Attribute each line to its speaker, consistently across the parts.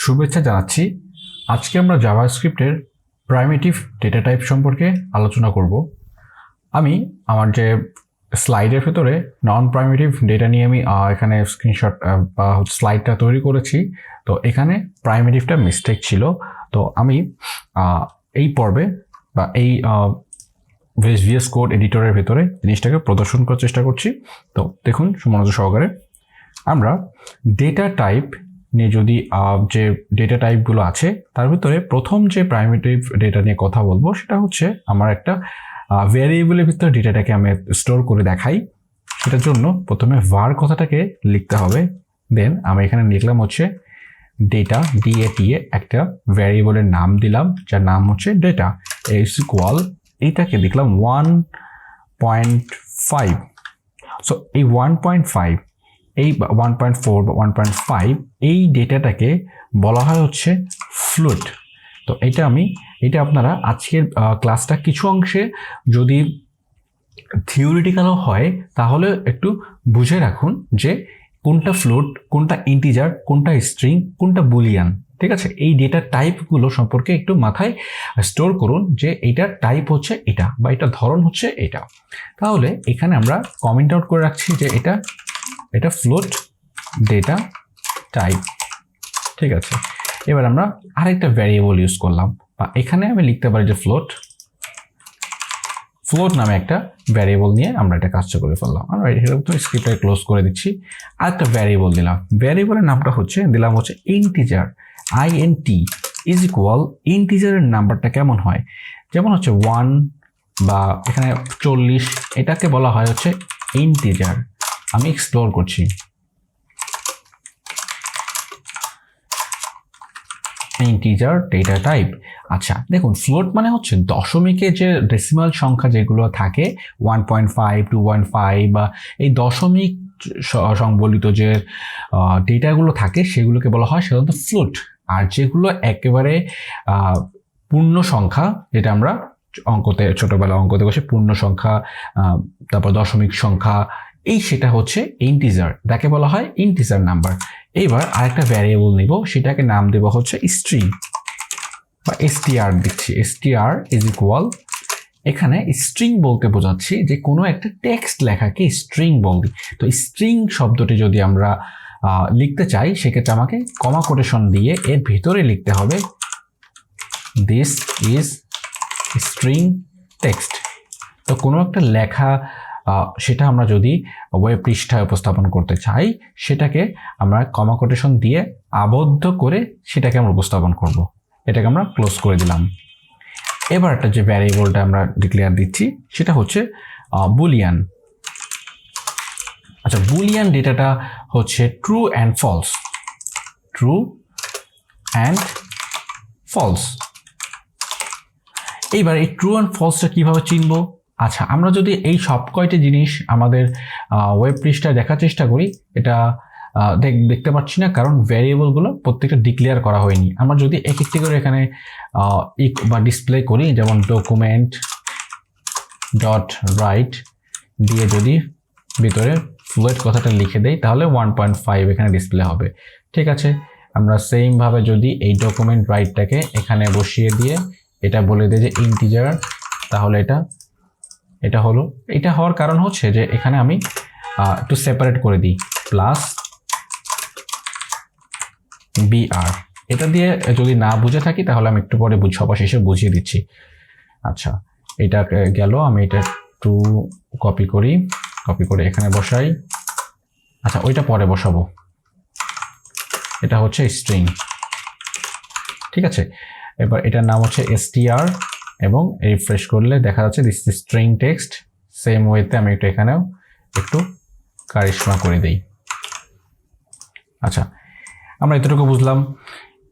Speaker 1: শুভেচ্ছা জানাচ্ছি। আজকে আমরা জাভাস্ক্রিপ্টের প্রাইমিটিভ ডেটা টাইপ সম্পর্কে আলোচনা করব। আমি আমার যে স্লাইডের ভেতরে নন প্রাইমিটিভ ডেটা নিয়ে আমি এখানে স্ক্রিনশট বা স্লাইডটা তৈরি করেছি। তো এখানে প্রাইমিটিভটা মিস্টেক ছিল। তো আমি এই পর্বে বা এই ভিএস কোড এডিটরের ভেতরে জিনিসটাকে প্রদর্শন করার চেষ্টা করছি। তো দেখুন মনোযোগ সহকারে। আমরা ডেটা টাইপ নিয়ে যদি যে ডেটা টাইপগুলো আছে তার ভিতরে প্রথম যে প্রাইমিটিভ ডেটা নিয়ে কথা বলবো সেটা হচ্ছে আমার একটা ভ্যারিয়েবলের ভিতরে ডেটাটাকে আমি স্টোর করে দেখাই। সেটার জন্য প্রথমে var কথাটাকে লিখতে হবে। দেন আমি এখানে লিখলাম হচ্ছে ডেটা DATA, একটা ভ্যারিয়েবলের নাম দিলাম যার নাম হচ্ছে ডেটা ইজ ইকুয়াল, এইটাকে দেখলাম 1.5। সো এই 1.5 এই 1.4 বা 1.5 এই ডেটাটাকে বলা হয় হচ্ছে ফ্লোট। তো এটা আপনারা আজকের ক্লাসটা কিছু অংশে যদি থিওরিটিক্যালও হয় তাহলে একটু বুঝে রাখুন যে কোনটা ফ্লোট, কোনটা ইন্টিজার, কোনটা স্ট্রিং, কোনটা বুলিয়ান। ঠিক আছে, এই ডেটা টাইপগুলো সম্পর্কে একটু মাথায় স্টোর করুন যে এইটার টাইপ হচ্ছে এটা বা এটার ধরন হচ্ছে এটা। তাহলে এখানে আমরা কমেন্ট আউট করে রাখছি যে এটা ফ্লোট ডেটা টাইপ। ঠিক আছে, এবার আমরা আরেকটা ভ্যারিয়েবল ইউজ করলাম, বা এখানে আমি লিখতে পারি যে ফ্লোট নামে একটা ভ্যারিয়েবল নিয়ে আমরা এটা কাজটা করে ফেললাম। আমরা স্ক্রিপ্টটা ক্লোজ করে দিচ্ছি। আরেকটা ভ্যারিয়েবল দিলাম, ভ্যারিয়েবলের নামটা দিলাম হচ্ছে ইন্টিজার INT ইজ ইকুয়াল। ইন্টিজারের নাম্বারটা কেমন হয়, যেমন হচ্ছে 1 বা এখানে 40, এটাকে বলা হয় হচ্ছে ইন্টিজার। আমি এক্সপ্লোর করছি ইন্টিজার ডেটা টাইপ। আচ্ছা দেখুন, ফ্লোট মানে হচ্ছে দশমিকে যে ডেসিমাল সংখ্যা যেগুলো থাকে 1.5, 2.5 বা এই দশমিক সংবলিত যে ডেটাগুলো থাকে সেগুলোকে বলা হয় সাধারণত ফ্লোট। আর যেগুলো একেবারে পূর্ণ সংখ্যা, যেটা আমরা অঙ্কতে ছোটবেলা অঙ্কতে বসে পূর্ণ সংখ্যা, তারপর দশমিক সংখ্যা, সেটা হচ্ছে ইন্টিজার, তাকে বলা হয় ইন্টিজার নাম্বার। এবার আরেকটা ভ্যারিয়েবল নিব, সেটাকে নাম দেব হচ্ছে স্ট্রিং বা str দিচ্ছি। str ইজ ইকুয়াল, এখানে স্ট্রিং বলতে বোঝাচ্ছি যে কোনো একটা টেক্সট লেখাকে স্ট্রিং বলি। তো স্ট্রিং শব্দটি যদি আমরা লিখতে চাই সেক্ষেত্রে আমাকে কমা কোটেশন দিয়ে এর ভিতরে লিখতে হবে দিস ইজ স্ট্রিং টেক্সট। তো কোনো একটা লেখা সেটা আমরা যদি ওয়েব পৃষ্ঠায় উপস্থাপন করতে চাই সেটাকে আমরা কমা কোটেশন দিয়ে আবদ্ধ করে সেটাকে আমরা উপস্থাপন করব। এটাকে আমরা ক্লোজ করে দিলাম। এবার একটা যে ভ্যারিয়েবলটা আমরা ডিক্লেয়ার দিচ্ছি সেটা হচ্ছে বুলিয়ান। আচ্ছা, বুলিয়ান ডেটাটা হচ্ছে true and false. True and false. এইবার এই ট্রু অ্যান্ড ফলসটা কিভাবে চিনব? আচ্ছা, আমরা যদি এই সব কয়টি জিনিস আমাদের ওয়েব পৃষ্ঠায় দেখার চেষ্টা করি, এটা দেখতে পাচ্ছি না, কারণ ভ্যারিয়েবলগুলো প্রত্যেকটা ডিক্লেয়ার করা হয়নি। আমরা যদি এক একটি করে এখানে বা ডিসপ্লে করি, যেমন ডকুমেন্ট ডট রাইট দিয়ে যদি ভিতরে ফ্লোট কথাটা লিখে দেই তাহলে 1.5 এখানে ডিসপ্লে হবে। ঠিক আছে, আমরা সেমভাবে যদি এই ডকুমেন্ট রাইটটাকে এখানে বসিয়ে দিয়ে এটা বলে দিই যে ইন্টিজার, তাহলে এটা হলো। এটা হওয়ার কারণ হচ্ছে যে এখানে আমি একটু সেপারেট করে দিই প্লাস BR। এটা দিয়ে যদি না বুঝে থাকি তাহলে আমি একটু পরে সবার শেষে বুঝিয়ে দিচ্ছি। আচ্ছা, এটা গেল, আমি এটা একটু কপি করে এখানে বসাই। আচ্ছা, ওইটা পরে বসাবো। এটা হচ্ছে স্ট্রিং। ঠিক আছে, এবার এটার নাম হচ্ছে str এবং রিফ্রেশ করলে দেখা যাচ্ছে this is string text. Same ওয়েতে আমি এখানেও একটু কারিশমা করে দেই। আচ্ছা, আমরা এতটুকু বুঝলাম।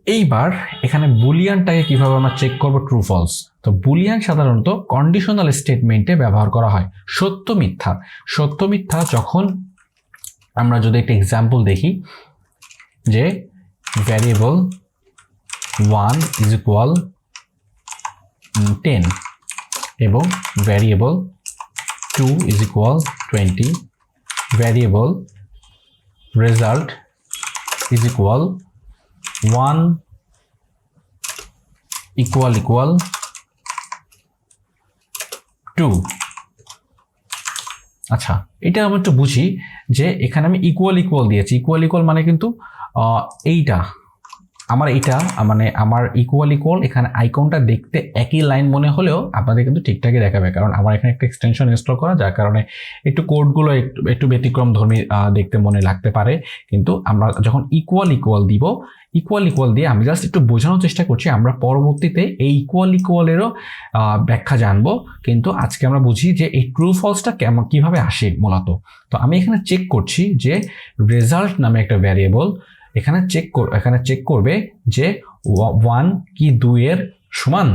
Speaker 1: এইবার এখানে বুলিয়ানটাকে কিভাবে আমরা চেক করব ট্রু ফলস। তো বুলিয়ান সাধারণত কন্ডিশনাল স্টেটমেন্টে ব্যবহার করা হয়। সত্য মিথ্যা যখন আমরা যদি একটা এক্সাম্পল দেখি যে ভ্যারিয়েবল 1 ইজ ইকুয়াল 10 এবং variable 2 is equal 20, variable result is equal 1 equal equal 2। আচ্ছা, এটা আমি একটু বুঝি যে এখানে আমি ইকুয়াল ইকুয়াল দিয়েছি। ইকুয়াল ইকুয়াল মানে কিন্তু এইটা মানে আমার ইকুয়াল ইকুয়াল এখানে আইকনটা দেখতে একই লাইন মনে হলেও আপনাদের কিন্তু ঠিকঠাকই দেখাবে, কারণ আমার এখানে একটা এক্সটেনশন ইনস্টল করা, যার কারণে একটু কোডগুলো একটু ব্যতিক্রম ধর্মী দেখতে মনে লাগতে পারে। কিন্তু আমরা যখন ইকুয়াল ইকুয়াল দিব, ইকুয়াল ইকুয়াল দিয়ে আমি জাস্ট একটু বোঝানোর চেষ্টা করছি, আমরা পরবর্তীতে এই ইকুয়াল ইকুয়ালেরও ব্যাখ্যা জানবো। কিন্তু আজকে আমরা বুঝি যে এই ট্রু ফলসটা কিভাবে আসে মূলত। তো আমি এখানে চেক করছি যে রেজাল্ট নামে একটা ভ্যারিয়েবল এখানে চেক করবে যে 1 কি 2 এর সমান।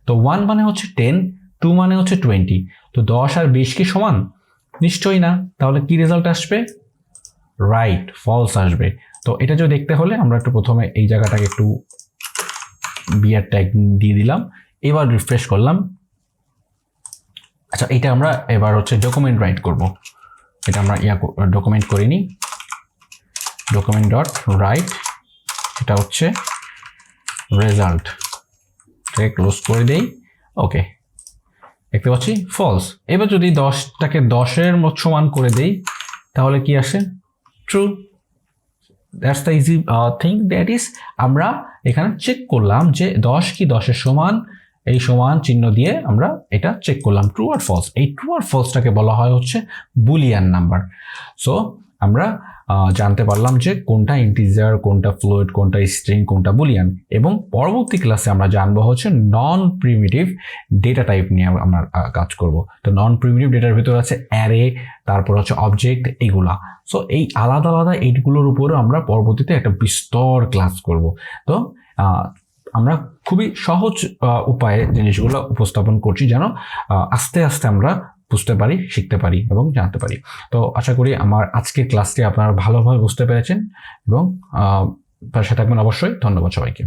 Speaker 1: তো 1 মানে হচ্ছে 10, 2 মানে হচ্ছে 20। তো 10 আর 20 কি সমান? নিশ্চয়ই না। তাহলে কি রেজাল্ট আসবে? রাইট, ফলস আসবে। তো এটা যদি দেখতে হলে আমরা একটু প্রথমে এই জায়গাটাকে একটু বিয়ার ট্যাগ দিয়ে দিলাম, এবার রিফ্রেশ করলাম। আচ্ছা, এটা আমরা এবার হচ্ছে ডকুমেন্ট রাইট করব। এটা আমরা ডকুমেন্ট করিনি, ডকুমেন্ট ডট রাইট, এটা হচ্ছে রেজাল্ট, এটাকে ক্লোজ করে দেই। ওকে, দেখতে পাচ্ছি ফলস। এবার যদি 10টাকে 10-এর সমান করে দেই তাহলে কি আসে? True. That's the easy thing, that is আমরা এখানে চেক করলাম যে 10 কি 10-এর সমান, এই সমান চিহ্ন দিয়ে আমরা এটা চেক করলাম ট্রু আর ফলস। এই ট্রু আর ফলসটাকে বলা হয় হচ্ছে বুলিয়ান নাম্বার। সো আমরা জানতে পারলাম যে কোনটা ইন্টিজার, কোনটা ফ্লোট, কোনটা স্ট্রিং, কোনটা বুলিয়ান। এবং পরবর্তী ক্লাসে আমরা জানবো হচ্ছে নন প্রিমিটিভ ডেটা টাইপ নিয়ে আমরা কাজ করব। তো নন প্রিমিটিভ ডেটার ভিতরে আছে অ্যারে, তারপর হচ্ছে অবজেক্ট, এইগুলা। সো এই আলাদা আলাদা এইগুলোর উপরেও আমরা পরবর্তীতে একটা বিস্তর ক্লাস করব। তো আমরা খুবই সহজ উপায়ে জিনিসগুলো উপস্থাপন করছি যেন আস্তে আস্তে আমরা বুঝতে পারি, শিখতে পারি এবং জানতে পারি। তো আশা করি আমার আজকের ক্লাসটি আপনারা ভালোভাবে বুঝতে পেরেছেন এবং পাশে থাকবেন অবশ্যই। ধন্যবাদ সবাইকে।